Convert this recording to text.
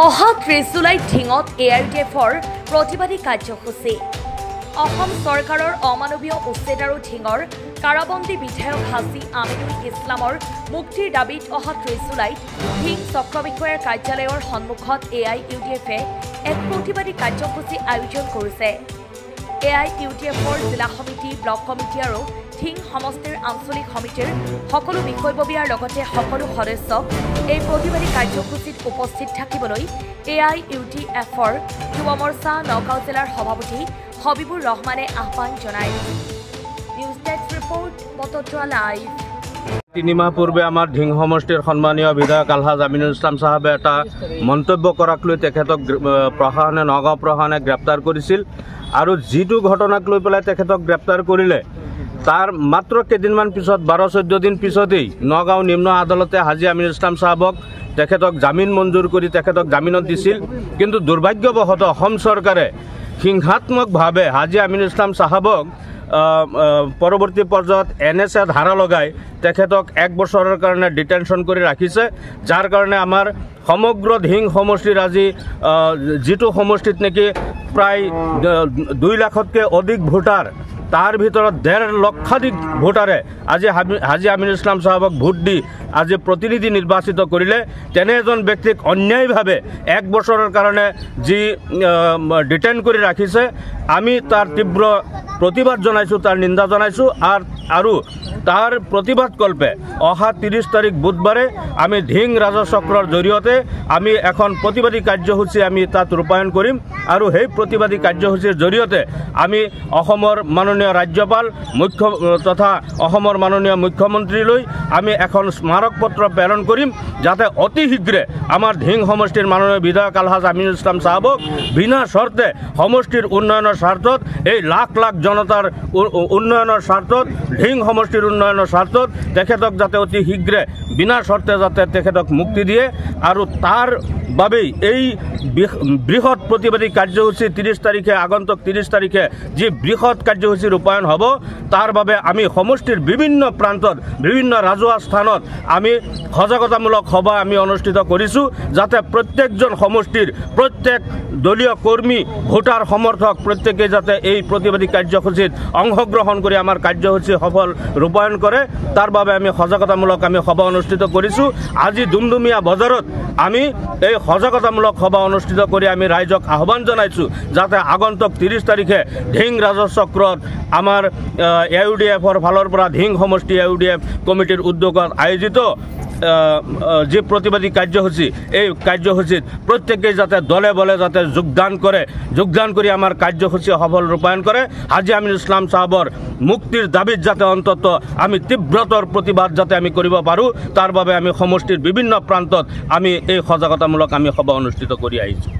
অহা 30 জুলাইত ঢিঙত AIUDFৰ প্ৰতিবাদী কাৰ্যসূচী। অসম চৰকাৰৰ অমানৱীয় উচ্ছেদ আৰু ঢিঙৰ কাৰাবন্দী বিধায়ক হাজী আমিনুল ইছলামৰ মুক্তিৰ দাবীত অহা 30 জুলাইত ঢিং চক্ৰ বিষয়াৰ কাৰ্যালয়ৰ সন্মুখত AIUDFে এক প্ৰতিবাদী কাৰ্যসূচী আয়োজন কৰিছে। AIUDFৰ জিলা সমিতি, ব্লক কমিটি আৰু ঢিং সমষ্টিৰ আঞ্চলিক সমিতিৰ সকলো বিষয়ববীয়াৰ লগতে সকলো সদস্যক এই প্ৰতিবাদী কাৰ্যসূচীত উপস্থিত থাকিবলৈ AIUDFৰ যুৱ মৰ্চা নগাঁও জিলাৰ সভাপতি হবিবুৰ ৰহমানে আহ্বান জনায়। News desk report Batadrava live. 3 মাহ পূৰ্বে আমাৰ ঢিং সমষ্টিৰ সন্মানীয় বিধায়ক আলহাজ আমিনুল ইছলাম সাহেবে এটা মন্তব্য কৰাক লৈ তেখেতক প্ৰশাসনে নগাঁও প্ৰশাসনে গ্ৰেপ্তাৰ কৰিছিল আৰু যিটো ঘটনাক লৈ পেলাই তেখেতক গ্ৰেপ্তাৰ কৰিলে তাৰ মাত্ৰ কেইদিনমান পিছত 12-14 দিন পিছতেই নগাঁও নিম্ন আদালতে হাজী আমিনুল ইছলাম সাহেবক তেখেতক জামিন মঞ্জুৰ কৰি তেখেতক জামিনত দিছিল। কিন্তু দুৰ্ভাগ্যবশতঃ অসম চৰকাৰে হিংসাত্মকভাৱে হাজী আমিনুল ইছলাম সাহেবক পৰৱৰ্তী পৰ্যায়ত NSA ধাৰা লগাই তেখেতক 1 বছৰৰ কাৰণে ডিটেনশ্যন কৰি ৰাখিছে, যাৰ কাৰণে আমাৰ সমগ্ৰ ঢিং সমষ্টিৰ আজি যিটো সমষ্টিত নেকি প্ৰায় 2 লাখতকৈ অধিক ভোটাৰ, তাৰ ভিতৰত 1.5 লক্ষাধিক ভোটাৰে আজি হাজী আমিনুল ইছলাম সাহেবক ভোট দি আজি প্ৰতিনিধি নিৰ্বাচিত কৰিলে। তেনে এজন ব্যক্তিক অন্যায়ভাৱে 1 বছৰৰ কাৰণে যি ডিটেইন কৰি ৰাখিছে, আমি তাৰ তীব্ৰ প্ৰতিবাদ জনাইছোঁ, তাৰ নিন্দা জনাইছোঁ। আৰু তাৰ প্ৰতিবাদ কল্পে অহা 30 তাৰিখ বুধবাৰে আমি ঢিং ৰাজচক্ৰৰ জৰিয়তে আমি এখন প্ৰতিবাদী কাৰ্যসূচী আমি তাত ৰূপায়ণ কৰিম আৰু সেই প্ৰতিবাদী কাৰ্যসূচীৰ জৰিয়তে আমি অসমৰ মাননীয় ৰাজ্যপাল তথা অসমৰ মাননীয় মুখ্যমন্ত্ৰীলৈ আমি এখন স্মাৰক পত্ৰ প্ৰেৰণ কৰিম, যাতে অতি শীঘ্ৰে আমাৰ ঢিং সমষ্টিৰ মাননীয় বিধায়ক আলহাজ আমিনুল ইছলাম সাহেবক বিনা শৰ্তে সমষ্টিৰ উন্নয়নৰ স্বাৰ্থত, এই লাখ লাখ জনতাৰ উন্নয়নৰ স্বাৰ্থত, ঢিং সমষ্টিৰ উন্নয়নৰ স্বাৰ্থত তেখেতক যাতে অতি শীঘ্ৰে বিনা শৰ্তে যাতে তেখেতক মুক্তি দিয়ে। আৰু তাৰ বাবেই এই বৃহৎ প্ৰতিবাদী কাৰ্যসূচী 30 তাৰিখে আগন্তুক 30 তাৰিখে যি বৃহৎ কাৰ্যসূচী ৰূপায়ণ হ'ব, তাৰ বাবে আমি সমষ্টিৰ বিভিন্ন প্ৰান্তত বিভিন্ন ৰাজহুৱা স্থানত আমি সজাগতামূলক সভা আমি অনুষ্ঠিত কৰিছোঁ, যাতে প্ৰত্যেকজন সমষ্টিৰ প্ৰত্যেক দলীয় কৰ্মী, ভোটাৰ, সমৰ্থক প্ৰত্যেকেই যাতে এই প্ৰতিবাদী কাৰ্যসূচীত অংশগ্ৰহণ কৰি আমাৰ কাৰ্যসূচী সফল ৰূপায়ণ কৰে, তাৰ বাবে আমি সজাগতামূলক আমি সভা অনুষ্ঠিত কৰিছোঁ। আজি ডুমডুমীয়া বজাৰত আমি এই সজাগতামূলক সভা অনুষ্ঠিত কৰি আমি ৰাইজক আহ্বান জনাইছোঁ, যাতে আগন্তুক 30 তাৰিখে ঢিং ৰাজচক্ৰত আমাৰ AIUDFৰ ফালৰ পৰা ঢিং সমষ্টি AIUDF কমিটিৰ উদ্যোগত আয়োজিত যি প্ৰতিবাদী কাৰ্যসূচী, এই কাৰ্যসূচীত প্ৰত্যেকেই যাতে দলে বলে যাতে যোগদান কৰি আমাৰ কাৰ্যসূচী সফল ৰূপায়ণ কৰে। হাজী আমিনুল ইছলাম সাহেবৰ মুক্তিৰ দাবীত যাতে অন্তত আমি তীব্ৰতৰ প্ৰতিবাদ যাতে আমি কৰিব পাৰোঁ, তাৰ বাবে আমি সমষ্টিৰ বিভিন্ন প্ৰান্তত আমি এই সজাগতামূলক আমি সভা অনুষ্ঠিত কৰি আহিছোঁ।